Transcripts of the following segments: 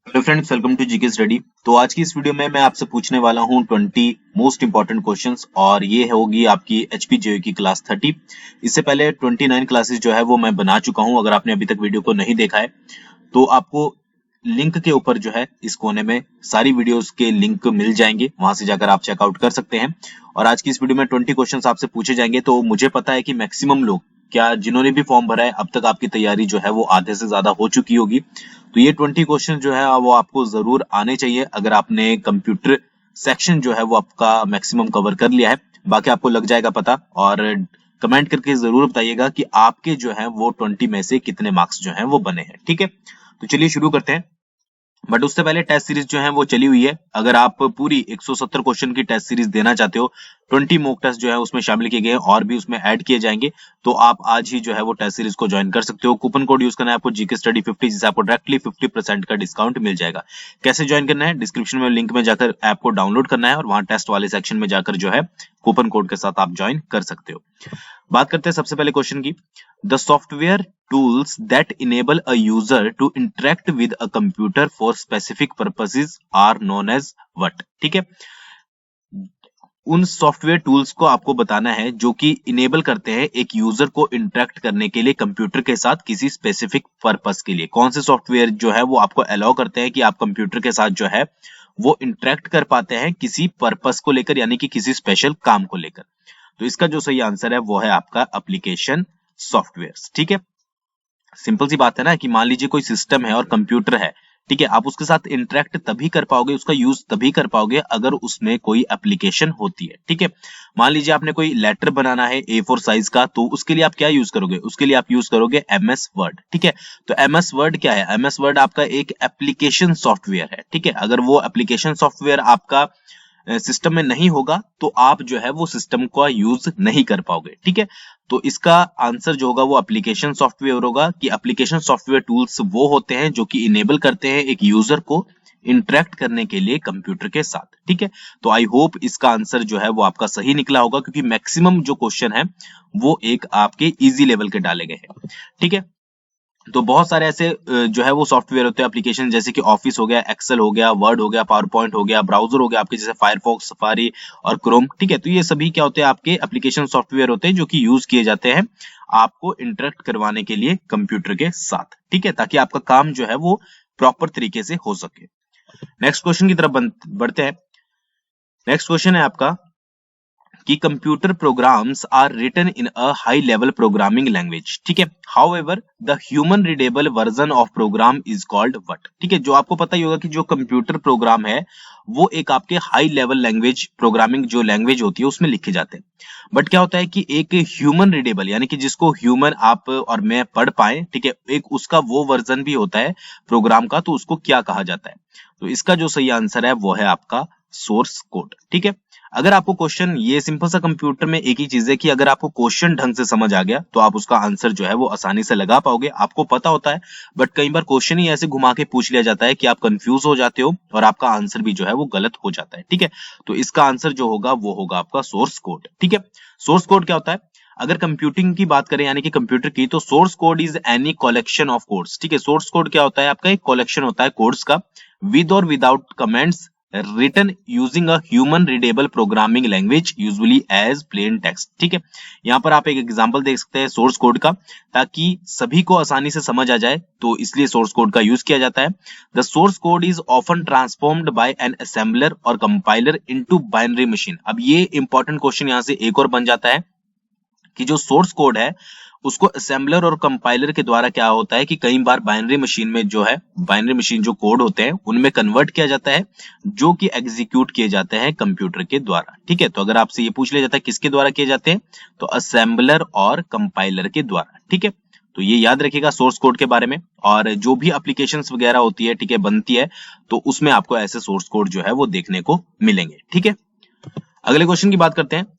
Hello friends, welcome to GK study. तो आज की इस वीडियो में मैं आपसे पूछने वाला हूं 20 मोस्ट इंपॉर्टेंट क्वेश्चंस और ये होगी आपकी एचपीजेई की क्लास 30। इससे पहले 29 क्लासेस जो है वो मैं बना चुका हूं। अगर आपने अभी तक वीडियो को नहीं देखा है तो आपको लिंक के ऊपर जो है इस कोने में सारी वीडियोस के लिंक मिल जाएंगे, वहां से जाकर आप चेकआउट कर सकते हैं। और आज की इस वीडियो में 20 क्वेश्चंस आपसे पूछे जाएंगे। तो मुझे पता है कि मैक्सिमम लोग, क्या जिन्होंने भी फॉर्म भरा है अब तक आपकी तैयारी जो है वो आधे से ज्यादा हो चुकी होगी। तो ये 20 क्वेश्चन जो है वो आपको जरूर आने चाहिए अगर आपने कंप्यूटर सेक्शन जो है वो आपका मैक्सिमम कवर कर लिया है। बाकी आपको लग जाएगा पता। और कमेंट करके जरूर बताइएगा कि आपके जो है वो 20 में से कितने मार्क्स जो है वो बने हैं। ठीक है, तो चलिए शुरू करते हैं। बट उससे पहले टेस्ट सीरीज जो है वो चली हुई है। अगर आप पूरी 170 क्वेश्चन की टेस्ट सीरीज देना चाहते हो, 20 मॉक टेस्ट जो है उसमें शामिल किए गए हैं और भी उसमें ऐड किए जाएंगे, तो आप आज ही जो है वो टेस्ट सीरीज को ज्वाइन कर सकते हो। कूपन कोड यूज करना है आपको जीके स्टडी 50, जिससे आपको डायरेक्टली 50% का डिस्काउंट मिल जाएगा। कैसे ज्वाइन करना है, डिस्क्रिप्शन में लिंक में जाकर ऐप को डाउनलोड करना है और वहां टेस्ट वाले सेक्शन में जाकर जो है कूपन कोड के साथ आप ज्वाइन कर सकते हो। बात करते हैं सबसे पहले क्वेश्चन की। The software tools that enable a user to interact with a computer for specific purposes are known as what. ठीक है, उन सॉफ्टवेयर टूल्स को आपको बताना है जो कि इनेबल करते हैं एक यूजर को इंटरेक्ट करने के लिए कंप्यूटर के साथ किसी स्पेसिफिक पर्पस के लिए। कौन से सॉफ्टवेयर जो है वो आपको अलाउ करते हैं कि आप कंप्यूटर के साथ जो है वो इंटरेक्ट कर पाते हैं किसी पर्पस को लेकर, यानी कि किसी स्पेशल काम को लेकर। तो इसका जो सही आंसर है वो है आपका एप्लीकेशन सॉफ्टवेयर। ठीक है, सिंपल सी बात है ना कि मान लीजिए कोई सिस्टम है और कंप्यूटर है। ठीक है, आप उसके साथ इंटरेक्ट तभी कर पाओगे, उसका यूज तभी कर पाओगे अगर उसमें कोई एप्लीकेशन होती है। ठीक है, मान लीजिए आपने कोई लेटर बनाना है A4 साइज का, तो उसके लिए आप क्या यूज करोगे? उसके लिए आप यूज करोगे MS वर्ड। ठीक है, तो MS वर्ड क्या है? MS वर्ड आपका एक एप्लीकेशन सॉफ्टवेयर है। ठीक है, अगर वो एप्लीकेशन सॉफ्टवेयर आपका सिस्टम में नहीं होगा तो आप जो है वो सिस्टम का यूज नहीं कर पाओगे। ठीक है, तो इसका आंसर जो होगा वो एप्लीकेशन सॉफ्टवेयर होगा कि एप्लीकेशन सॉफ्टवेयर टूल्स वो होते हैं जो कि इनेबल करते हैं एक यूजर को इंटरेक्ट करने के लिए कंप्यूटर के साथ। ठीक है, तो आई होप इसका आंसर जो है वो आपका सही निकला होगा, क्योंकि मैक्सिमम जो क्वेश्चन है वो एक आपके इजी लेवल के डाले गए हैं। ठीक है, तो बहुत सारे ऐसे जो है वो सॉफ्टवेयर होते हैं, एप्लीकेशन, जैसे कि ऑफिस हो गया, एक्सेल हो गया, वर्ड हो गया, पावर पॉइंट हो गया, ब्राउजर हो गया आपके जैसे फायरफॉक्स, सफारी और क्रोम। ठीक है, तो ये सभी क्या होते हैं? आपके एप्लीकेशन सॉफ्टवेयर होते हैं जो कि यूज किए जाते हैं आपको इंटरेक्ट करवाने के लिए कंप्यूटर के साथ। ठीक है, ताकि आपका काम जो है वो प्रॉपर तरीके से हो सके। नेक्स्ट क्वेश्चन की तरफ बढ़ते हैं। नेक्स्ट क्वेश्चन है आपका कि computer programs are written in a high level programming language. ठीक है, however the human readable version of program is called what. ठीक है, जो आपको पता ही होगा कि जो कंप्यूटर प्रोग्राम है वो एक आपके हाई लेवल लैंग्वेज प्रोग्रामिंग जो लैंग्वेज होती है उसमें लिखे जाते हैं। बट क्या होता है कि एक ह्यूमन रीडेबल, यानी कि जिसको ह्यूमन आप और मैं पढ़ पाए, ठीक है, एक उसका वो वर्जन भी होता है प्रोग्राम का, तो उसको क्या कहा जाता है? तो इसका जो सही आंसर है वो है आपका सोर्स कोड। ठीक है, अगर आपको क्वेश्चन, ये सिंपल सा कंप्यूटर में एक ही चीज है कि अगर आपको क्वेश्चन ढंग से समझ आ गया तो आप उसका आंसर जो है वो आसानी से लगा पाओगे, आपको पता होता है। बट कई बार क्वेश्चन ही ऐसे घुमा के पूछ लिया जाता है कि आप कंफ्यूज हो जाते हो और आपका आंसर भी जो है वो गलत हो जाता है। ठीक है, तो इसका आंसर जो होगा वो होगा आपका सोर्स कोड। ठीक है, सोर्स कोड क्या होता है? अगर कंप्यूटिंग की बात करें, यानी कि कंप्यूटर की, तो source code is any collection of codes. ठीक है, सोर्स कोड क्या होता है? आपका एक कलेक्शन होता है कोड्स का, विद और without comments, written using a human readable programming language usually as plain text। ठीक है, यहाँ पर आप एक एग्जांपल देख सकते हैं सोर्स कोड का, ताकि सभी को आसानी से समझ आ जाए, तो इसलिए सोर्स कोड का यूज किया जाता है। The source code is often transformed by an assembler और कंपाइलर इनटू बाइनरी मशीन। अब ये इंपॉर्टेंट क्वेश्चन यहाँ से एक और बन जाता है कि जो सोर्स कोड है उसको असेंबलर और कंपाइलर के द्वारा क्या होता है कि कई बार बाइनरी मशीन में जो है, बाइनरी मशीन जो कोड होते हैं उनमें कन्वर्ट किया जाता है, जो कि एग्जीक्यूट किए जाते हैं कंप्यूटर के द्वारा। ठीक है, तो अगर आपसे ये पूछ लिया जाता है किसके द्वारा किए जाते हैं, तो असेंबलर और कंपाइलर के द्वारा। ठीक है, तो ये याद रखिएगा सोर्स कोड के बारे में। और जो भी एप्लीकेशंस वगैरह होती है, ठीक है, बनती है, तो उसमें आपको ऐसे सोर्स कोड जो है वो देखने को मिलेंगे। ठीक है, अगले क्वेश्चन की बात करते हैं।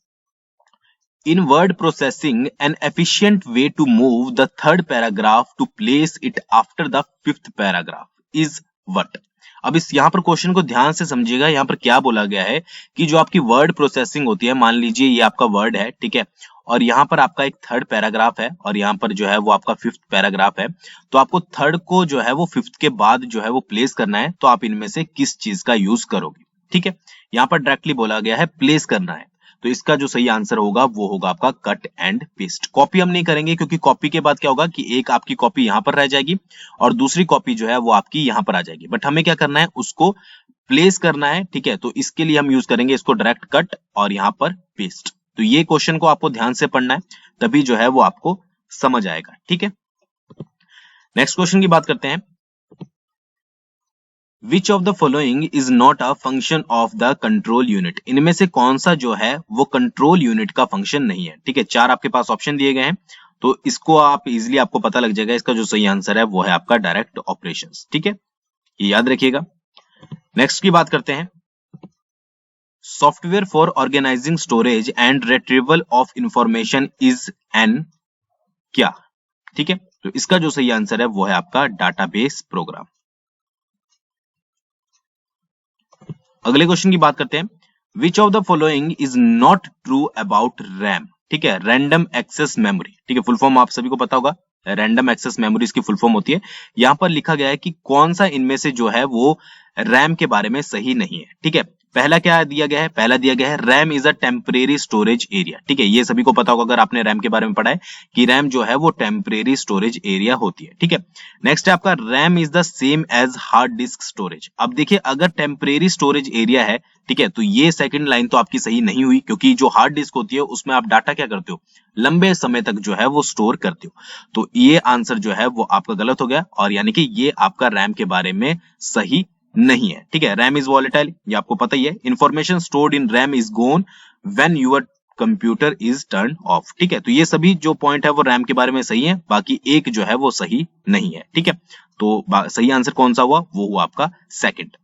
In word processing, an efficient way to move the third paragraph to place it after the fifth paragraph is what? अब इस यहाँ पर क्वेश्चन को ध्यान से समझिएगा। यहाँ पर क्या बोला गया है कि जो आपकी वर्ड प्रोसेसिंग होती है, मान लीजिए ये आपका वर्ड है, ठीक है, और यहाँ पर आपका एक थर्ड पैराग्राफ है और यहाँ पर जो है वो आपका फिफ्थ पैराग्राफ है। तो आपको थर्ड को जो है वो फिफ्थ के बाद जो है वो प्लेस करना है, तो आप इनमें से किस चीज का यूज करोगे। ठीक है, यहाँ पर डायरेक्टली बोला गया है प्लेस करना है, तो इसका जो सही आंसर होगा वो होगा आपका कट एंड पेस्ट। कॉपी हम नहीं करेंगे क्योंकि कॉपी के बाद क्या होगा कि एक आपकी कॉपी यहाँ पर रह जाएगी और दूसरी कॉपी जो है वो आपकी यहाँ पर आ जाएगी, बट हमें क्या करना है, उसको प्लेस करना है। ठीक है, तो इसके लिए हम यूज करेंगे इसको डायरेक्ट कट और यहाँ पर पेस्ट। तो ये क्वेश्चन को आपको ध्यान से पढ़ना है, तभी जो है वो आपको समझ आएगा। ठीक है, नेक्स्ट क्वेश्चन की बात करते हैं। Which of the following is not a function of the control unit? इनमें से कौन सा जो है वो कंट्रोल यूनिट का फंक्शन नहीं है। ठीक है, चार आपके पास ऑप्शन दिए गए हैं, तो इसको आप इजीली आपको पता लग जाएगा। इसका जो सही आंसर है वो है आपका डायरेक्ट ऑपरेशंस। ठीक है, ये याद रखिएगा। नेक्स्ट की बात करते हैं। Software for organizing storage and retrieval of information is an क्या। ठीक है, तो इसका जो सही आंसर है वो है आपका डाटाबेस प्रोग्राम। अगले क्वेश्चन की बात करते हैं। Which of the following is not true about RAM. ठीक है, रैंडम एक्सेस मेमोरी। ठीक है, फुल फॉर्म आप सभी को पता होगा, रैंडम एक्सेस मेमोरी इसकी फुल फॉर्म होती है। यहां पर लिखा गया है कि कौन सा इनमें से जो है वो रैम के बारे में सही नहीं है। ठीक है, पहला क्या दिया गया है, पहला दिया गया है RAM is a temporary storage area. ठीक है, ये सभी को पता होगा अगर आपने रैम के बारे में पढ़ा है कि रैम जो है वो टेम्परेरी स्टोरेज एरिया होती है। ठीक है, नेक्स्ट है आपका RAM is the same as hard disk storage. अब देखिए, अगर टेम्परेरी स्टोरेज एरिया है, ठीक है, तो ये सेकंड लाइन तो आपकी सही नहीं हुई, क्योंकि जो हार्ड डिस्क होती है उसमें आप डाटा क्या करते हो, लंबे समय तक जो है वो स्टोर करते हो। तो ये आंसर जो है वो आपका गलत हो गया, और यानी कि ये आपका रैम के बारे में सही नहीं है। ठीक है, रैम इज वॉलेटाइल, ये आपको पता ही है। Information stored in RAM is gone when your computer is turn off. ठीक है, तो ये सभी जो पॉइंट है वो रैम के बारे में सही है, बाकी एक जो है वो सही नहीं है। ठीक है, तो सही आंसर कौन सा हुआ, वो हुआ आपका सेकंड।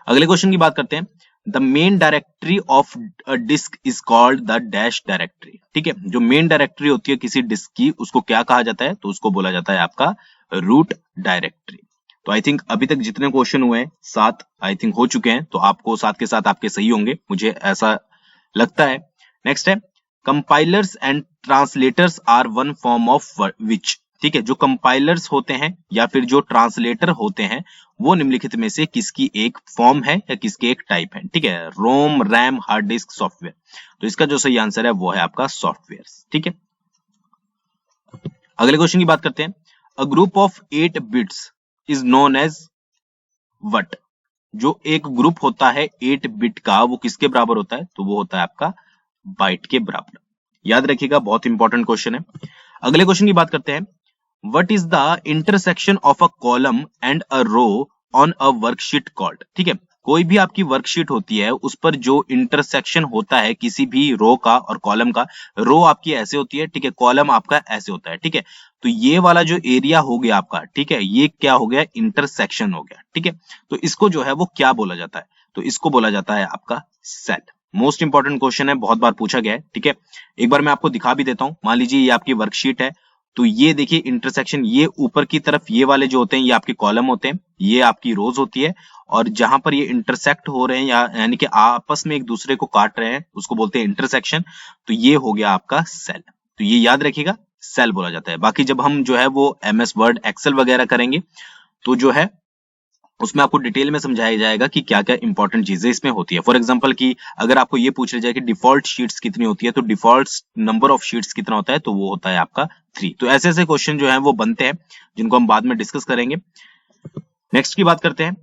अगले क्वेश्चन की बात करते हैं। The main directory of a disk is called the dash directory. ठीक है, जो मेन डायरेक्टरी होती है किसी डिस्क की, उसको क्या कहा जाता है, तो उसको बोला जाता है आपका रूट डायरेक्टरी। तो आई थिंक अभी तक जितने क्वेश्चन हुए हैं 7 आई थिंक हो चुके हैं, तो आपको 7 के साथ आपके सही होंगे, मुझे ऐसा लगता है। नेक्स्ट है compilers and translators are one form of which. ठीक है, जो कंपाइलर्स होते हैं या फिर जो ट्रांसलेटर होते हैं वो निम्नलिखित में से किसकी एक फॉर्म है या किसके एक टाइप है। ठीक है, रोम, रैम, हार्ड डिस्क, सॉफ्टवेयर। तो इसका जो सही आंसर है वो है आपका सॉफ्टवेयर। ठीक है, अगले क्वेश्चन की बात करते हैं। A group of 8 bits is known as what. जो एक ग्रुप होता है 8 बिट का, वो किसके बराबर होता है, तो वो होता है आपका बाइट के बराबर। याद रखिएगा, बहुत इंपॉर्टेंट क्वेश्चन है। अगले क्वेश्चन की बात करते हैं। What is the intersection of a column and a row on a worksheet called. ठीक है, कोई भी आपकी वर्कशीट होती है उस पर जो इंटरसेक्शन होता है किसी भी रो का और कॉलम का, रो आपकी ऐसे होती है, ठीक है, कॉलम आपका ऐसे होता है। ठीक है, तो ये वाला जो एरिया हो गया आपका, ठीक है, ये क्या हो गया, इंटरसेक्शन हो गया। ठीक है, तो इसको जो है वो क्या बोला जाता है, तो इसको बोला जाता है आपका सेल। मोस्ट इंपॉर्टेंट क्वेश्चन है, बहुत बार पूछा गया है। ठीक है, एक बार मैं आपको दिखा भी देता हूं। मान लीजिए ये आपकी वर्कशीट है, तो ये देखिए इंटरसेक्शन, ये ऊपर की तरफ ये वाले जो होते हैं ये आपके कॉलम होते हैं, ये आपकी रोज होती है, और जहां पर ये इंटरसेक्ट हो रहे हैं यानी कि आपस में एक दूसरे को काट रहे हैं उसको बोलते हैं इंटरसेक्शन। तो ये हो गया आपका सेल, तो ये याद रखिएगा, सेल बोला जाता है। बाकी जब हम जो है वो MS वर्ड, एक्सेल वगैरह करेंगे तो जो है उसमें आपको डिटेल में समझाया जाएगा कि क्या क्या इंपॉर्टेंट चीजें इसमें होती है। फॉर एग्जांपल कि अगर आपको ये पूछ लिया जाए कि डिफॉल्ट शीट्स कितनी होती है, तो डिफॉल्ट नंबर ऑफ शीट्स कितना होता है, तो वो होता है आपका 3। तो ऐसे ऐसे क्वेश्चन जो है वो बनते हैं, जिनको हम बाद में डिस्कस करेंगे। नेक्स्ट की बात करते हैं।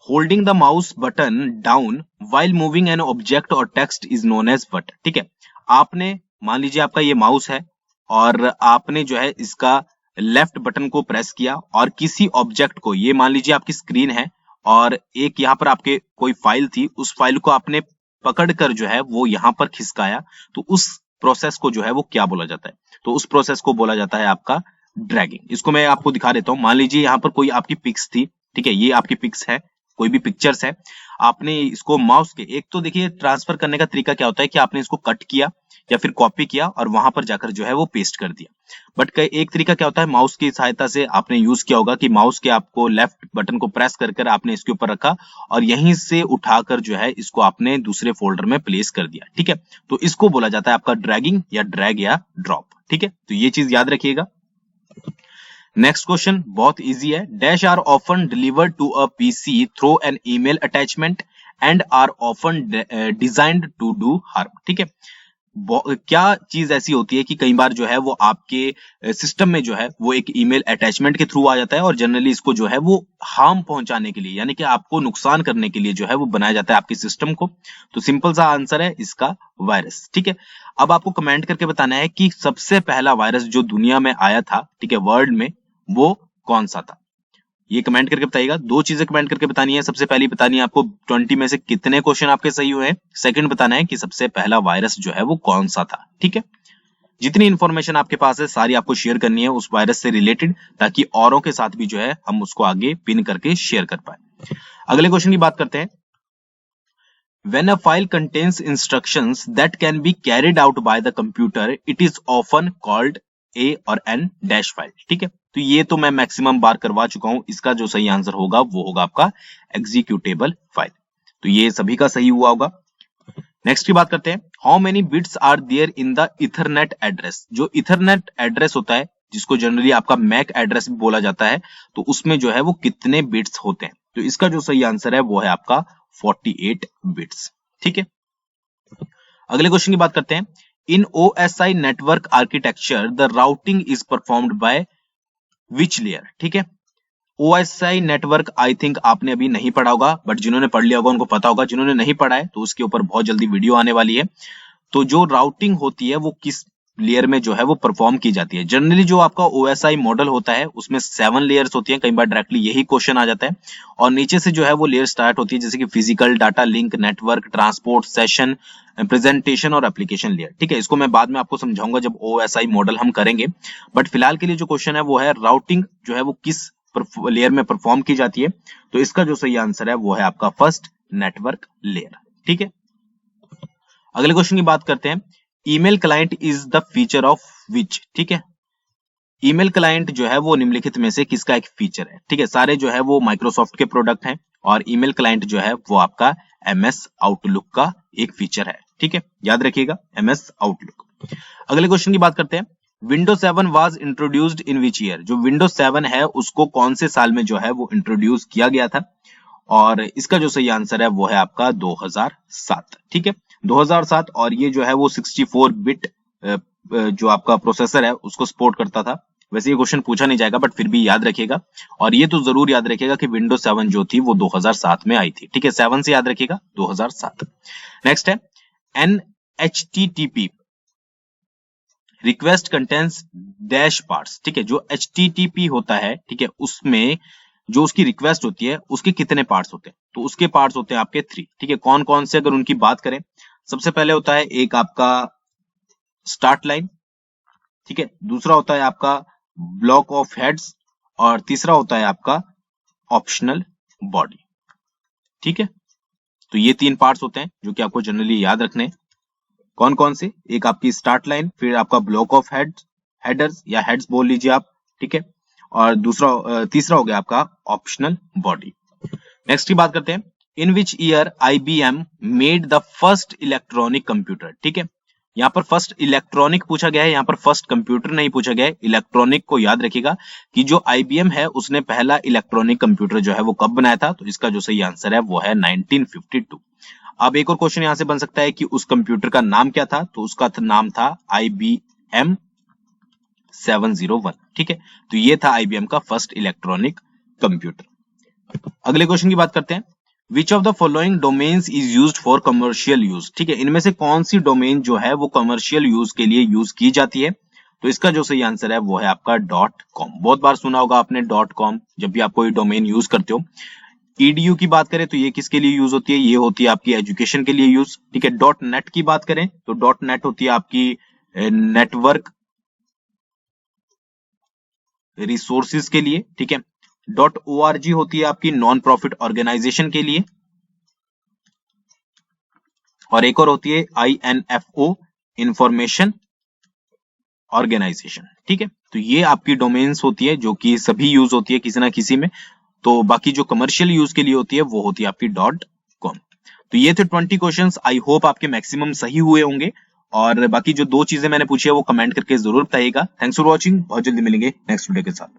Holding the mouse button down while moving an object और text is known as what. ठीक है, आपने मान लीजिए आपका ये माउस है और आपने जो है इसका लेफ्ट बटन को प्रेस किया और किसी ऑब्जेक्ट को, ये मान लीजिए आपकी स्क्रीन है और एक यहाँ पर आपके कोई फाइल थी, उस फाइल को आपने पकड़कर जो है वो यहाँ पर खिसकाया, तो उस प्रोसेस को जो है वो क्या बोला जाता है, तो उस प्रोसेस को बोला जाता है आपका ड्रैगिंग। इसको मैं आपको दिखा देता हूँ। मान लीजिए यहाँ पर कोई आपकी पिक्स थी, ठीक है, ये आपकी पिक्स है, कोई भी पिक्चर्स है, आपने इसको माउस के, एक तो देखिए ट्रांसफर करने का तरीका क्या होता है कि आपने इसको कट किया या फिर कॉपी किया और वहां पर जाकर जो है वो पेस्ट कर दिया। बट एक तरीका क्या होता है, माउस की सहायता से आपने यूज किया होगा कि माउस के आपको लेफ्ट बटन को प्रेस कर आपने इसके ऊपर रखा और यहीं से उठाकर जो है इसको आपने दूसरे फोल्डर में प्लेस कर दिया, ठीक है। तो इसको बोला जाता है आपका ड्रैगिंग या ड्रैग या ड्रॉप, ठीक है। तो ये चीज याद रखिएगा। नेक्स्ट क्वेश्चन बहुत इजी है। Dash are often delivered to a PC through an email attachment and are often designed to do harm, ठीक है। क्या चीज ऐसी होती है कि कई बार जो है वो आपके सिस्टम में जो है वो एक ईमेल अटैचमेंट के थ्रू आ जाता है और जनरली इसको जो है वो हार्म पहुंचाने के लिए यानी कि आपको नुकसान करने के लिए जो है वो बनाया जाता है आपके सिस्टम को। तो सिंपल सा आंसर है इसका वायरस, ठीक है। अब आपको कमेंट करके बताना है कि सबसे पहला वायरस जो दुनिया में आया था, ठीक है, वर्ल्ड में, वो कौन सा था। ये कमेंट करके बताइएगा। दो चीजें कमेंट करके बतानी है। सबसे पहली बतानी है आपको 20 में से कितने क्वेश्चन आपके सही हुए हैं। सेकंड बताना है कि सबसे पहला वायरस जो है वो कौन सा था, ठीक है। जितनी इंफॉर्मेशन आपके पास है सारी आपको शेयर करनी है उस वायरस से रिलेटेड, ताकि औरों के साथ भी जो है हम उसको आगे पिन करके शेयर कर पाए। अगले क्वेश्चन की बात करते हैं। When a file contains instructions that can be carried out by the computer, it is often called A और N dash file, ठीक है। तो ये तो मैं मैक्सिमम बार करवा चुका हूं। इसका जो सही आंसर होगा वो होगा आपका एग्जीक्यूटेबल फाइल। तो ये सभी का सही हुआ होगा। नेक्स्ट की बात करते हैं। How many bits are there in the ethernet address. जो इथरनेट एड्रेस होता है जिसको जनरली आपका मैक एड्रेस भी बोला जाता है, तो उसमें जो है वो कितने बिट्स होते हैं। तो इसका जो सही आंसर है वो है आपका 48 बिट्स, ठीक है। अगले क्वेश्चन की बात करते हैं। इन OSI network architecture the routing is performed by which layer, ठीक है। OSI नेटवर्क आई थिंक आपने अभी नहीं पढ़ा होगा, बट जिन्होंने पढ़ लिया होगा उनको पता होगा। जिन्होंने नहीं पढ़ा है तो उसके ऊपर बहुत जल्दी वीडियो आने वाली है। तो जो राउटिंग होती है वो किस लेयर में जो है वो परफॉर्म की जाती है। जनरली जो आपका OSI मॉडल होता है उसमें 7 लेयर्स होती हैं। कई बार डायरेक्टली यही क्वेश्चन आ जाता है और नीचे से जो है वो लेयर स्टार्ट होती है, जैसे कि physical, data link, network, transport, session, presentation और एप्लीकेशन लेयर, ठीक है। इसको मैं बाद में आपको समझाऊंगा जब OSI मॉडल हम करेंगे। बट फिलहाल के लिए जो क्वेश्चन है वो है राउटिंग जो है वो किस लेयर में परफॉर्म की जाती है। तो इसका जो सही आंसर है वो है आपका फर्स्ट नेटवर्क लेयर, ठीक है। अगले क्वेश्चन की बात करते हैं। Email client is the feature of which, ठीक है। ईमेल क्लाइंट जो है वो निम्नलिखित में से किसका एक फीचर है, ठीक है। सारे जो है वो माइक्रोसॉफ्ट के प्रोडक्ट हैं और ईमेल क्लाइंट जो है वो आपका MS आउटलुक का एक फीचर है, ठीक है। याद रखिएगा MS आउटलुक। अगले क्वेश्चन की बात करते हैं। Windows 7 was introduced in which year. जो विंडोज 7 है उसको कौन से साल में जो है वो इंट्रोड्यूस किया गया था, और इसका जो सही आंसर है वो है आपका 2007, ठीक है। 2007। और ये जो है वो 64 बिट जो आपका प्रोसेसर है उसको सपोर्ट करता था। वैसे ये क्वेश्चन पूछा नहीं जाएगा बट फिर भी याद रखिएगा, और ये तो जरूर याद रखिएगा कि विंडोज 7 जो थी वो 2007 में आई थी, ठीक है। 7 से याद रखिएगा 2007। नेक्स्ट है NHTTP request contents dash parts, ठीक है। जो HTTP होता है, ठीक है, उसमें जो उसकी रिक्वेस्ट होती है उसके कितने पार्ट्स होते हैं। तो उसके पार्ट्स होते हैं आपके 3, ठीक है। कौन कौन से अगर उनकी बात करें, सबसे पहले होता है एक आपका स्टार्ट लाइन, ठीक है। दूसरा होता है आपका ब्लॉक ऑफ हेड्स और तीसरा होता है आपका ऑप्शनल बॉडी, ठीक है। तो ये 3 पार्ट्स होते हैं जो कि आपको जनरली याद रखने हैं। कौन कौन से, एक आपकी स्टार्ट लाइन, फिर आपका ब्लॉक ऑफ हेडर्स या हेड्स बोल लीजिए आप, ठीक है, और तीसरा हो गया आपका ऑप्शनल बॉडी। नेक्स्ट की बात करते हैं। In which year IBM made the first electronic computer, ठीक है। यहाँ पर फर्स्ट इलेक्ट्रॉनिक पूछा गया है, यहाँ पर फर्स्ट कंप्यूटर नहीं पूछा गया है। इलेक्ट्रॉनिक को याद रखिएगा कि जो IBM है उसने पहला इलेक्ट्रॉनिक कंप्यूटर जो है वो कब बनाया था। तो इसका जो सही आंसर है वो है 1952। अब एक और क्वेश्चन यहां से बन सकता है कि उस कंप्यूटर का नाम क्या था। तो उसका नाम था IBM 701, ठीक है। तो ये था IBM का फर्स्ट इलेक्ट्रॉनिक कंप्यूटर। अगले क्वेश्चन की बात करते हैं। Which of the following domains is used for commercial use, ठीक है। इनमें से कौन सी डोमेन जो है वो कमर्शियल यूज के लिए यूज की जाती है। तो इसका जो सही आंसर है वो है आपका .com। बहुत बार सुना होगा आपने .com जब भी आप कोई डोमेन यूज करते हो। EDU की बात करें तो ये किसके लिए यूज होती है, ये होती है आपकी एजुकेशन के लिए यूज, ठीक है। .net की बात करें तो .net होती है आपकी नेटवर्क रिसोर्सेज के लिए, ठीक है। .org होती है आपकी नॉन प्रॉफिट ऑर्गेनाइजेशन के लिए, और एक और होती है INFO इंफॉर्मेशन ऑर्गेनाइजेशन, ठीक है, तो ये आपकी डोमेन्स होती है जो कि सभी यूज होती है किसी ना किसी में। तो बाकी जो कमर्शियल यूज के लिए होती है वो होती है आपकी .com। तो ये थे 20 क्वेश्चंस। आई होप आपके मैक्सिमम सही हुए होंगे, और बाकी जो 2 चीजें मैंने पूछी है वो कमेंट करके जरूर बताइएगा। थैंक्स फॉर वॉचिंग, बहुत जल्दी मिलेंगे नेक्स्ट वीडियो के साथ।